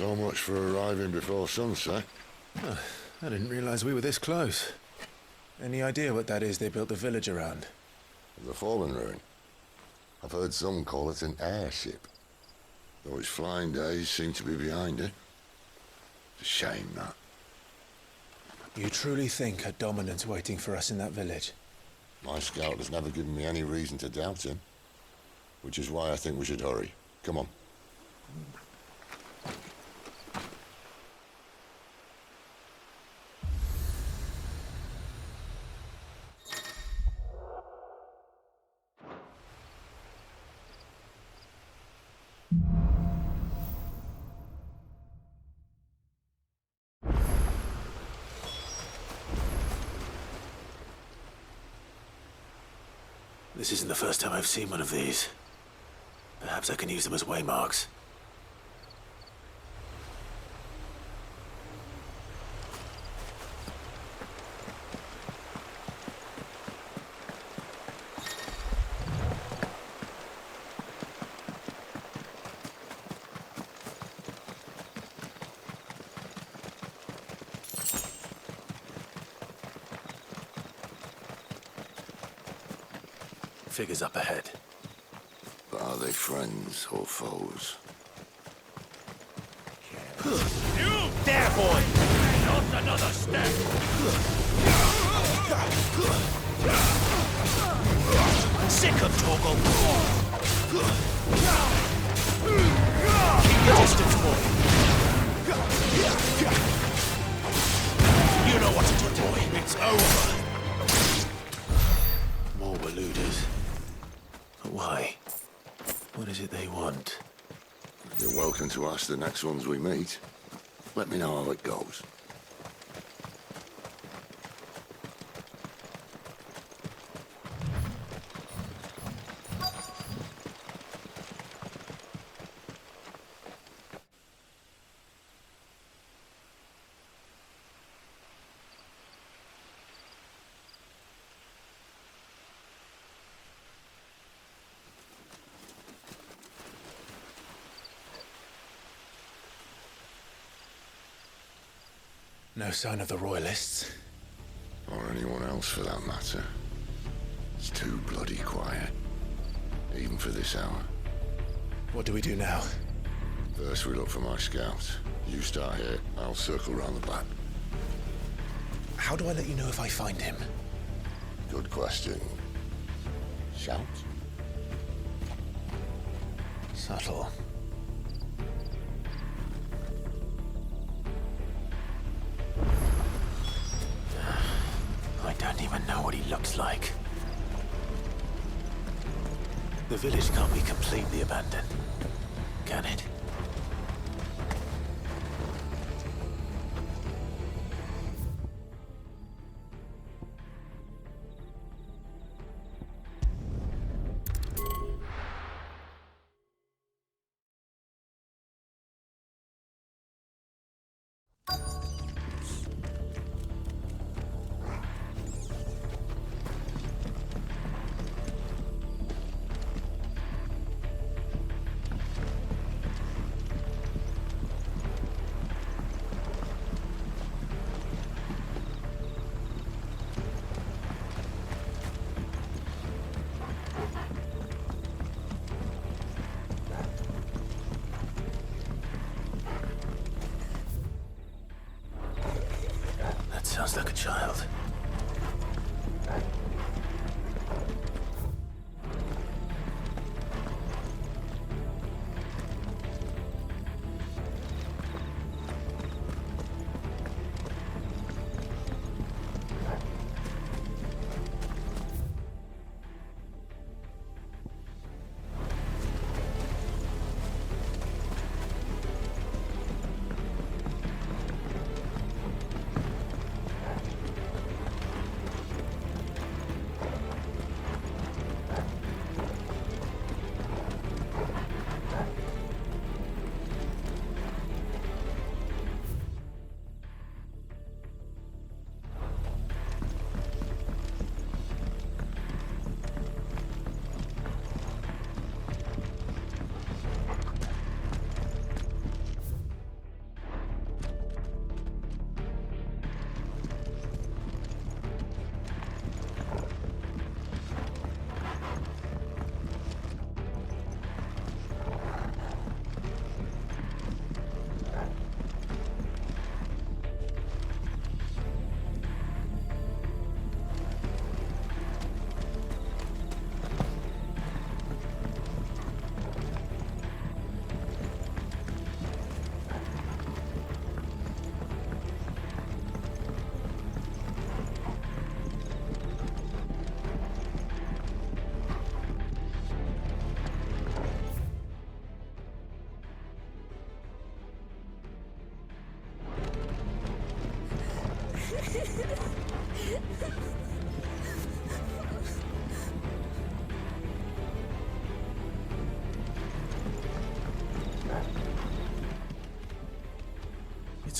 So much for arriving before sunset. I didn't realize we were this close. Any idea what that is they built the village around? The fallen ruin. I've heard some call it an airship. Though its flying days seem to be behind it. It's a shame, that. You truly think a dominant's waiting for us in that village? My scout has never given me any reason to doubt him. Which is why I think we should hurry. Come on. This isn't the first time I've seen one of these. Perhaps I can use them as waymarks. Figures up ahead. But are they friends or foes? You there, boy! Not another step! Sick of Torgal! Keep your distance, boy! You know what to do, boy! It's over! More Waluders. But why? What is it they want? You're welcome to ask the next ones we meet. Let me know how it goes. No sign of the Royalists. Or anyone else for that matter. It's too bloody quiet. Even for this hour. What do we do now? First we look for my scout. You start here, I'll circle round the back. How do I let you know if I find him? Good question. Shout? Subtle. I don't even know what he looks like. The village can't be completely abandoned, can it? Sounds like a child.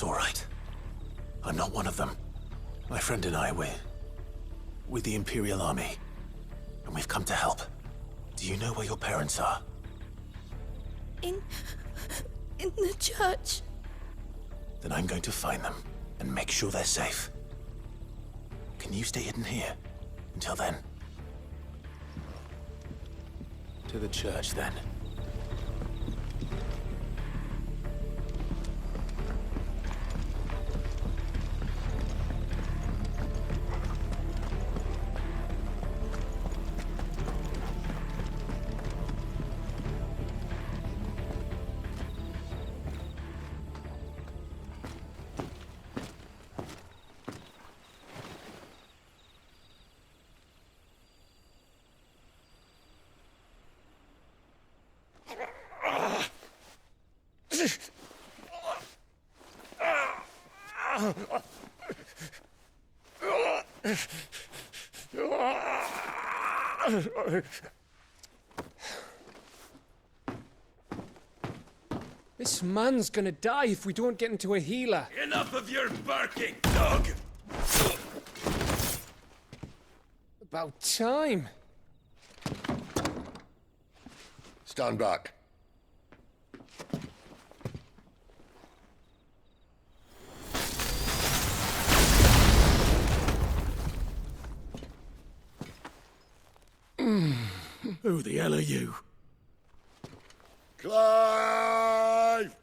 It's all right. I'm not one of them. My friend and I, we're with the Imperial Army. And we've come to help. Do you know where your parents are? In the church. Then I'm going to find them and make sure they're safe. Can you stay hidden here until then? To the church, then. This man's gonna die if we don't get into a healer. Enough of your barking, dog! About time. Stand back. Who the hell are you? Clive!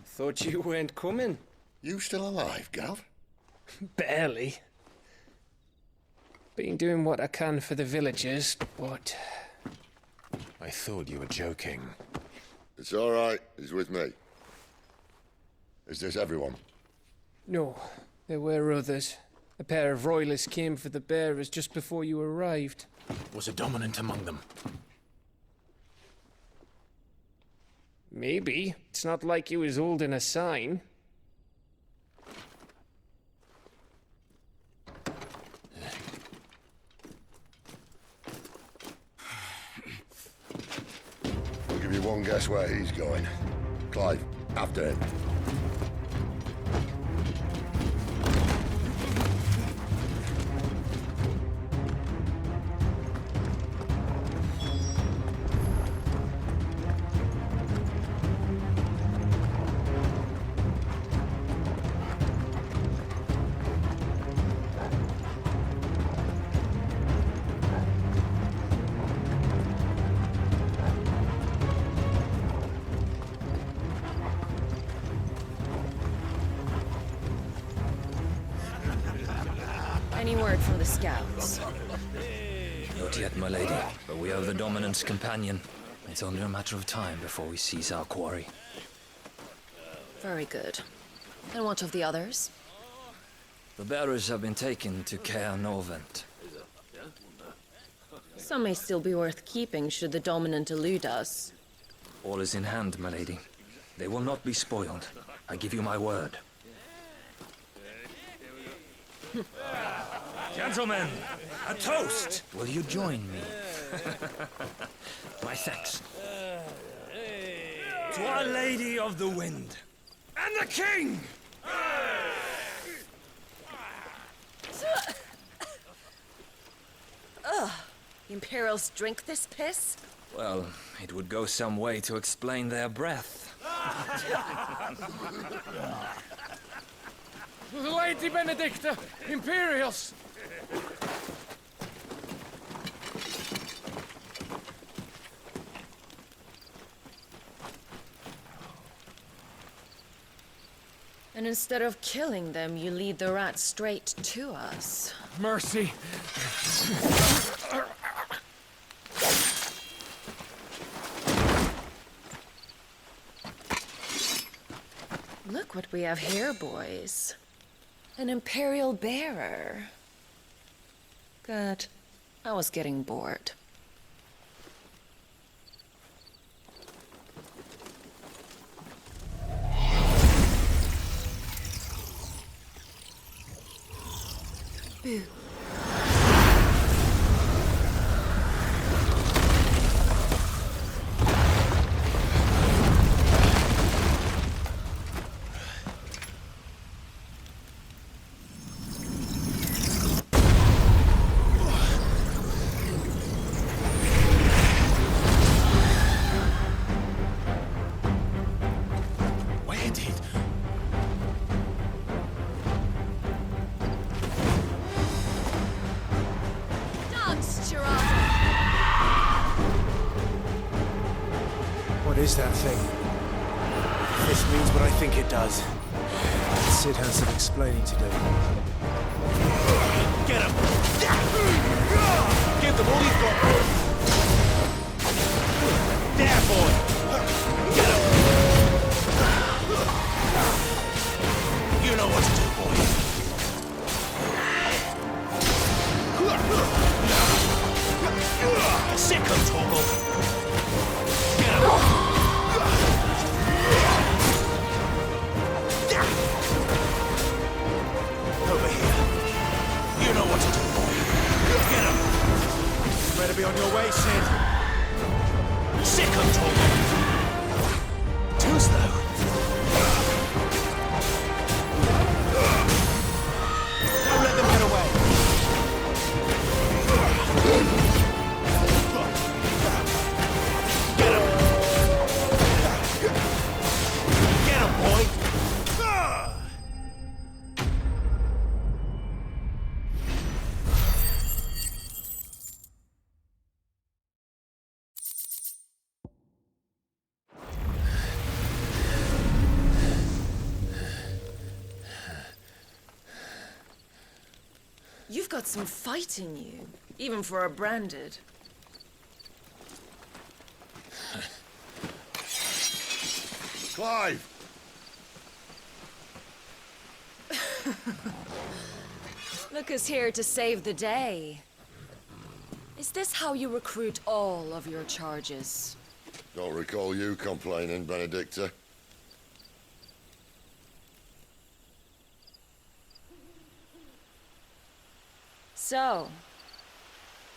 Thought you weren't coming. You still alive, Gav? Barely. Been doing what I can for the villagers, but... I thought you were joking. It's all right. He's with me. Is this everyone? No, there were others. A pair of royalists came for the bearers just before you arrived. Was a dominant among them? Maybe. It's not like he was holding a sign. I'll give you one guess where he's going. Clive, after him. Any word from the scouts? Not yet, my lady, but we have the Dominant's companion. It's only a matter of time before we seize our quarry. Very good. And what of the others? The bearers have been taken to Caer Novent. Some may still be worth keeping should the dominant elude us. All is in hand, my lady. They will not be spoiled. I give you my word. Gentlemen, a toast! Will you join me? My thanks. To Our Lady of the Wind. And the King! The Imperials drink this piss? Well, it would go some way to explain their breath. Lady Benedicta! Imperials! And instead of killing them, you lead the rats straight to us. Mercy! Look what we have here, boys. An Imperial bearer. Good. I was getting bored. Boo. Get your ass What is that thing? This means what I think it does. Sid has some explaining to do. Get him! Give them all you've got! There, boy! Get him! You know what to do, boy. Sick him, Torgal! Get him! Over here. You know what to do, boy. Get him! Better be on your way, Sid. Sick him, Torgal! Too slow. Don't let them get away. Get him! Get him, boy! You've got some fight in you, even for a branded. Clive! Lucas here to save the day. Is this how you recruit all of your charges? Don't recall you complaining, Benedicta. So,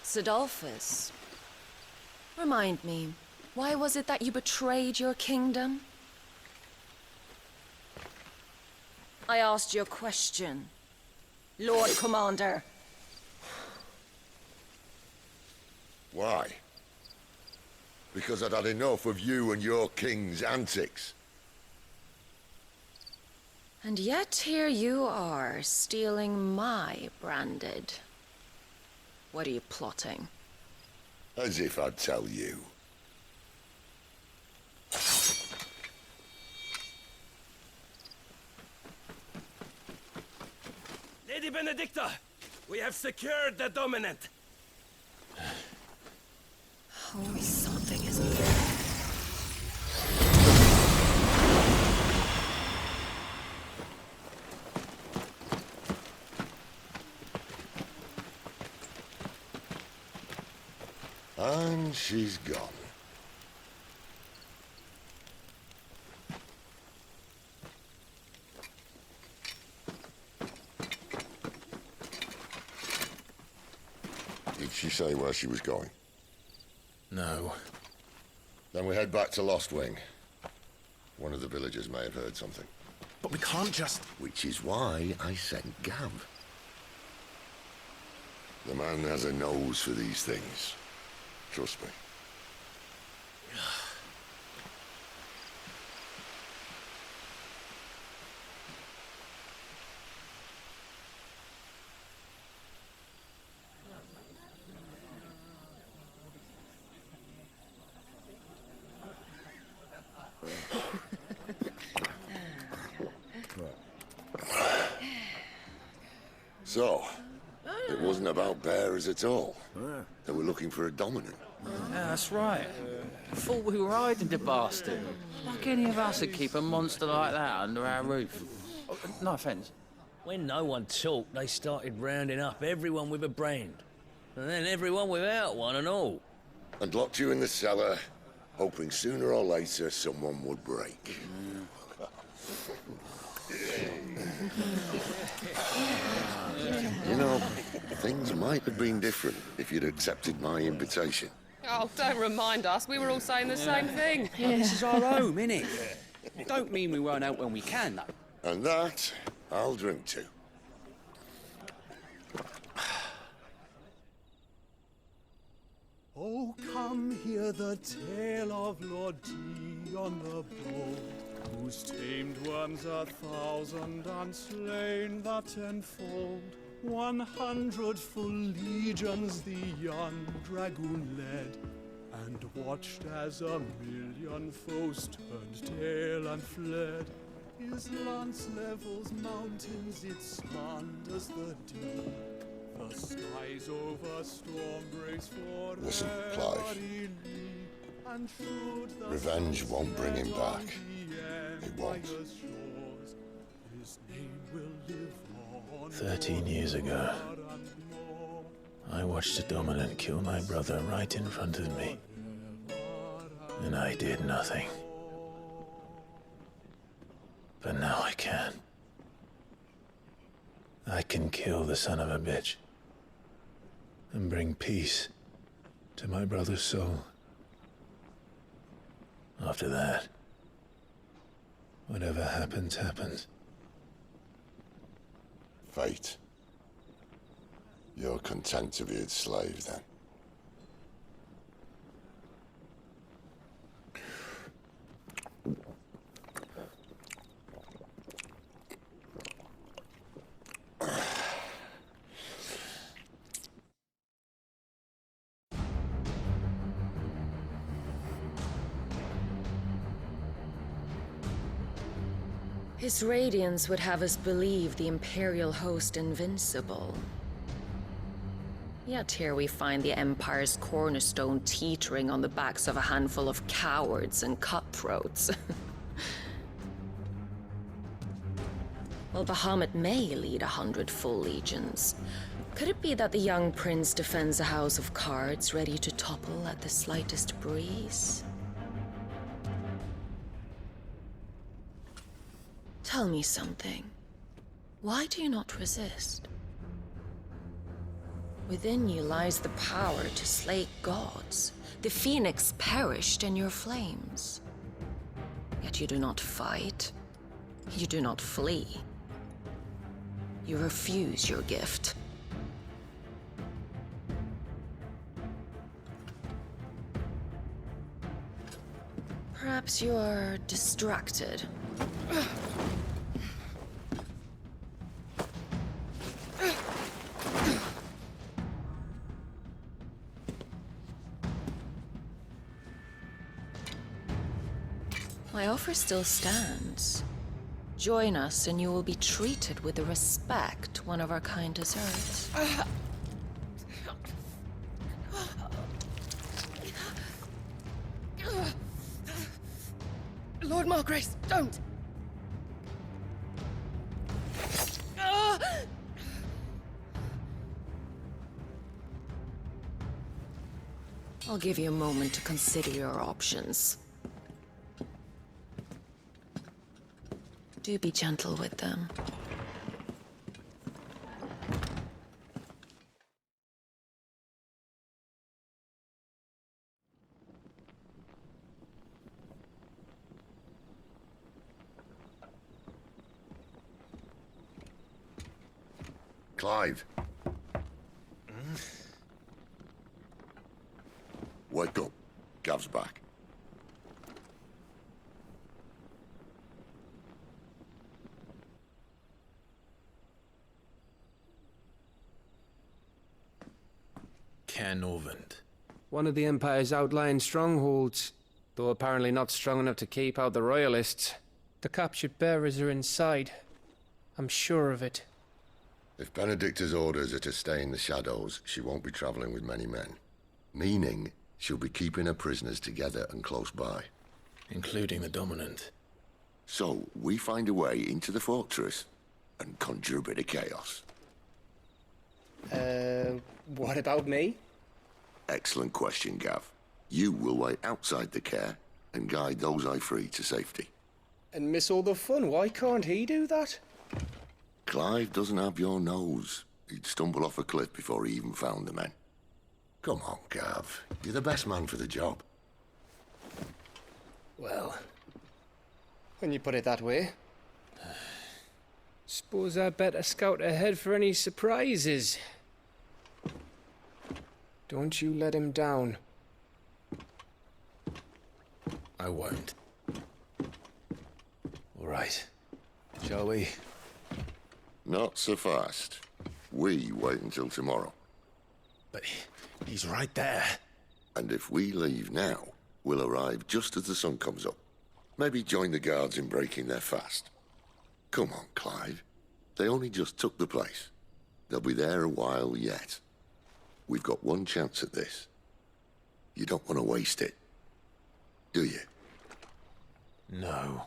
Sidolphus, remind me, why was it that you betrayed your kingdom? I asked you a question, Lord Commander. Why? Because I'd had enough of you and your king's antics. And yet here you are, stealing my branded. What are you plotting? As if I'd tell you. Lady Benedicta, we have secured the Dominant. Always something, isn't there? And she's gone. Did she say where she was going? No. Then we head back to Lost Wing. One of the villagers may have heard something. But we can't just... Which is why I sent Gav. The man has a nose for these things. Trust me. So, it wasn't about bearers at all. They were looking for a dominant. Yeah, that's right. Thought we were hiding the bastard. Like any of us would keep a monster like that under our roof. Oh, no offence. When no one talked, they started rounding up everyone with a brand. And then everyone without one and all. And locked you in the cellar, hoping sooner or later someone would break. You know, things might have been different if you'd accepted my invitation. Oh, don't remind us. We were all saying the same thing. This is our home, innit? Don't mean we won't out when we can, though. And that, I'll drink to. Oh, come hear the tale of Lord Dion the Bold, whose tamed worms 1,000 and slain the tenfold. 100 full legions the young dragoon led, and watched as 1,000,000 foes turned tail and fled. His lance levels mountains, it spanned as the deep. The skies over storm breaks for Listen, Clive. Revenge won't bring him back. It won't. 13 years ago, I watched a dominant kill my brother right in front of me. And I did nothing. But now I can. I can kill the son of a bitch and bring peace to my brother's soul. After that, whatever happens, happens. Fate. You're content to be its slave, then? His radiance would have us believe the Imperial host invincible. Yet here we find the Empire's cornerstone teetering on the backs of a handful of cowards and cutthroats. Well, Bahamut may lead 100 full legions. Could it be that the young prince defends a house of cards ready to topple at the slightest breeze? Tell me something. Why do you not resist? Within you lies the power to slay gods. The phoenix perished in your flames. Yet you do not fight. You do not flee. You refuse your gift. Perhaps you are distracted. My offer still stands. Join us and you will be treated with the respect one of our kind deserves. Lord Margrace, don't! I'll give you a moment to consider your options. Do be gentle with them. Clive. Wake up. Gav's back. Caernarvon. One of the Empire's outlying strongholds, though apparently not strong enough to keep out the Royalists. The captured bearers are inside. I'm sure of it. If Benedicta's orders are to stay in the shadows, she won't be traveling with many men. Meaning, she'll be keeping her prisoners together and close by. Including the Dominant. So, we find a way into the fortress and conjure a bit of chaos. What about me? Excellent question, Gav. You will wait outside the care and guide those I free to safety. And miss all the fun. Why can't he do that? Clive doesn't have your nose. He'd stumble off a cliff before he even found the men. Come on, Gav. You're the best man for the job. Well, when you put it that way. Suppose I better scout ahead for any surprises. Don't you let him down. I won't. All right. Shall we? Not so fast. We wait until tomorrow. But he's right there. And if we leave now, we'll arrive just as the sun comes up. Maybe join the guards in breaking their fast. Come on, Clive. They only just took the place. They'll be there a while yet. We've got one chance at this. You don't want to waste it, do you? No.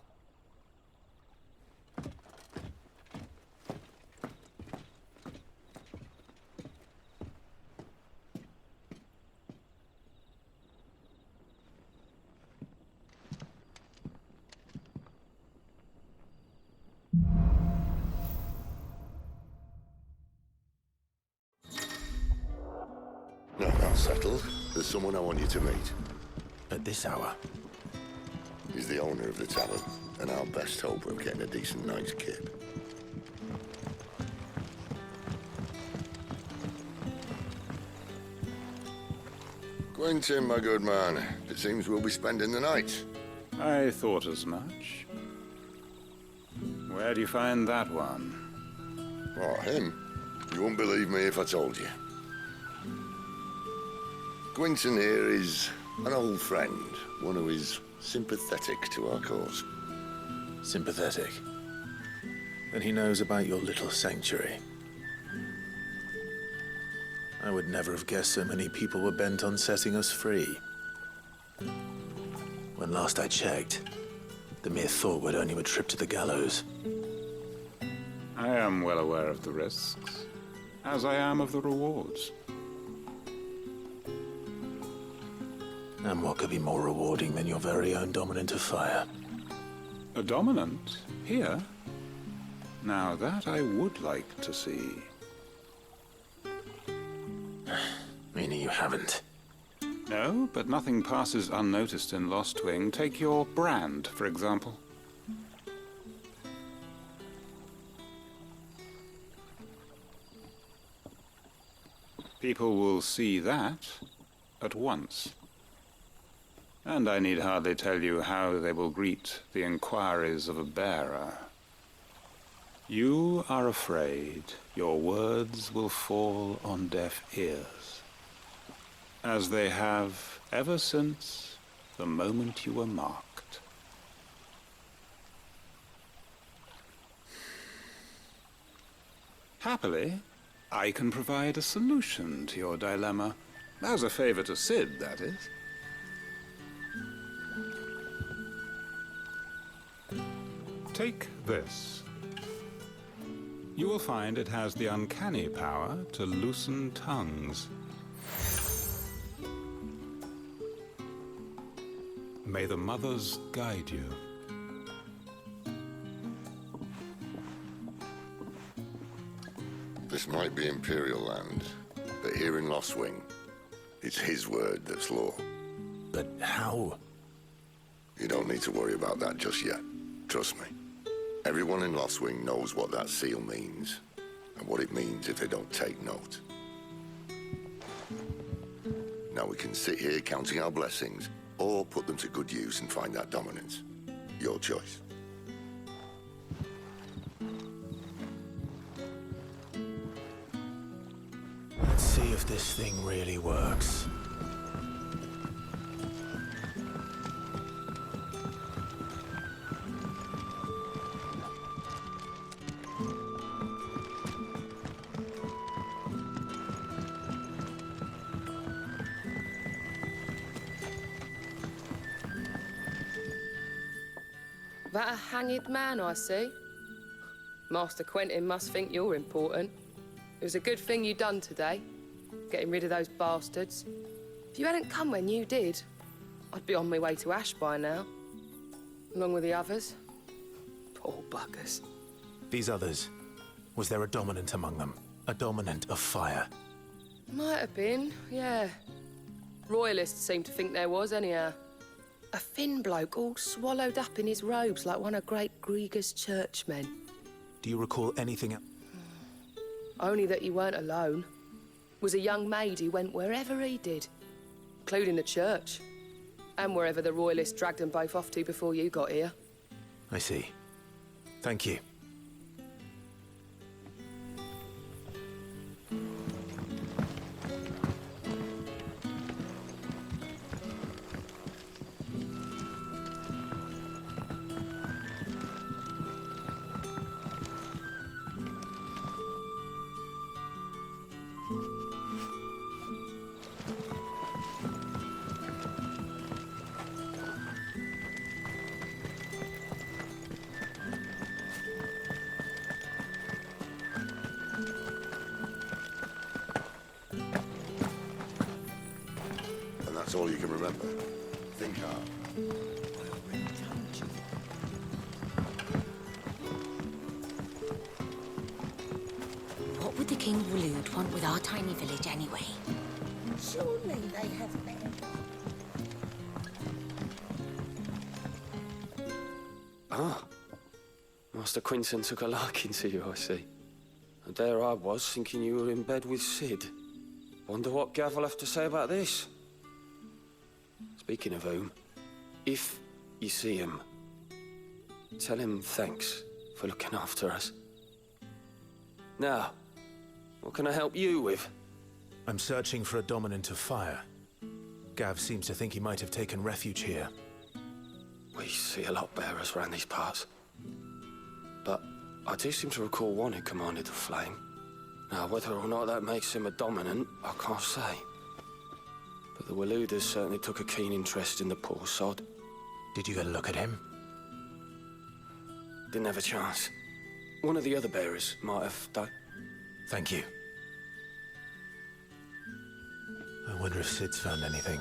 No, that's settled. There's someone I want you to meet. At this hour? He's the owner of the tavern, and our best hope of getting a decent night's kip. Quentin, my good man. It seems we'll be spending the night. I thought as much. Where do you find that one? Oh, him? You wouldn't believe me if I told you. Quentin here is an old friend, one who is sympathetic to our cause. Sympathetic? Then he knows about your little sanctuary. I would never have guessed so many people were bent on setting us free. When last I checked, the mere thought would earn you a trip to the gallows. I am well aware of the risks, as I am of the rewards. And what could be more rewarding than your very own dominant of fire? A dominant? Here? Now that I would like to see. Meaning you haven't? No, but nothing passes unnoticed in Lostwing. Take your brand, for example. People will see that at once. And I need hardly tell you how they will greet the inquiries of a bearer. You are afraid your words will fall on deaf ears, as they have ever since the moment you were marked. Happily, I can provide a solution to your dilemma, as a favor to Cid, that is. Take this. You will find it has the uncanny power to loosen tongues. May the mothers guide you. This might be Imperial land, but here in Lostwing, it's his word that's law. But how? You don't need to worry about that just yet. Trust me. Everyone in Lostwing knows what that seal means, and what it means if they don't take note. Now we can sit here counting our blessings, or put them to good use and find that dominance. Your choice. Let's see if this thing really works. That a hanged man I see? Master Quentin must think you're important. It was a good thing you done today, getting rid of those bastards. If you hadn't come when you did, I'd be on my way to Ash by now, along with the others. Poor buggers. These others, was there a dominant among them? A dominant of fire? Might have been, yeah. Royalists seem to think there was, anyhow. A thin bloke all swallowed up in his robes like one of Great Gregor's churchmen. Do you recall anything else? Only that he weren't alone. Was a young maid who went wherever he did, including the church, and wherever the Royalists dragged them both off to before you got here. I see. Thank you. that's all you can remember. Think hard. What would the King of Waloed want with our tiny village anyway? Surely they have men. Ah. Master Quinton took a liking to you, I see. And there I was, thinking you were in bed with Sid. Wonder what Gav will have to say about this. Speaking of whom, if you see him, tell him thanks for looking after us. Now, what can I help you with? I'm searching for a dominant of fire. Gav seems to think he might have taken refuge here. We see a lot bearers around these parts. But I do seem to recall one who commanded the flame. Now, whether or not that makes him a dominant, I can't say. But the Waloeders certainly took a keen interest in the poor sod. Did you get a look at him? Didn't have a chance. One of the other bearers might have done. Thank you. I wonder if Sid's found anything.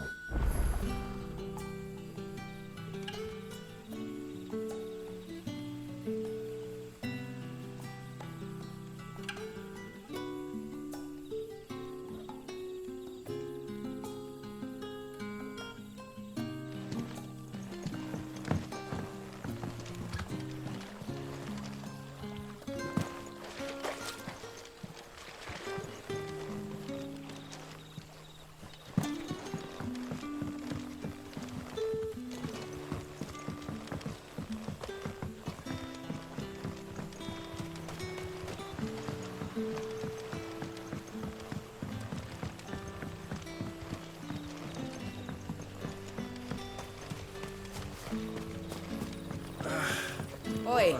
Oi,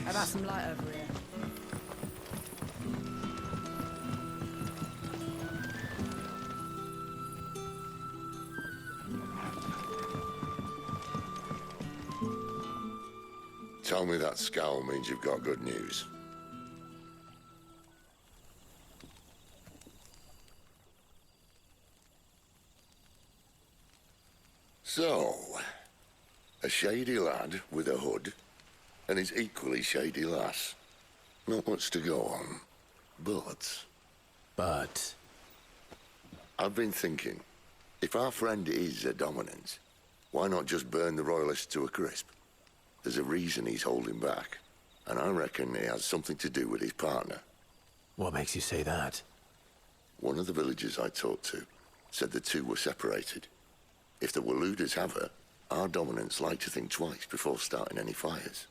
how about some light over here? Tell me that scowl means you've got good news. So, a shady lad with a hood, and his equally shady lass. Not much to go on, but... But? I've been thinking, if our friend is a dominant, why not just burn the Royalists to a crisp? There's a reason he's holding back, and I reckon it has something to do with his partner. What makes you say that? One of the villagers I talked to said the two were separated. If the Waloeders have her, our dominants like to think twice before starting any fires.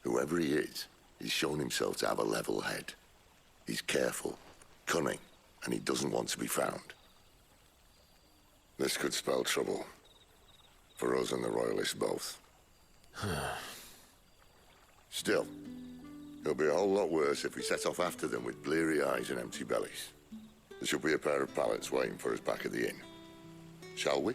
Whoever he is, he's shown himself to have a level head. He's careful, cunning, and he doesn't want to be found. This could spell trouble. For us and the Royalists both. Still, it'll be a whole lot worse if we set off after them with bleary eyes and empty bellies. There should be a pair of pallets waiting for us back at the inn. Shall we?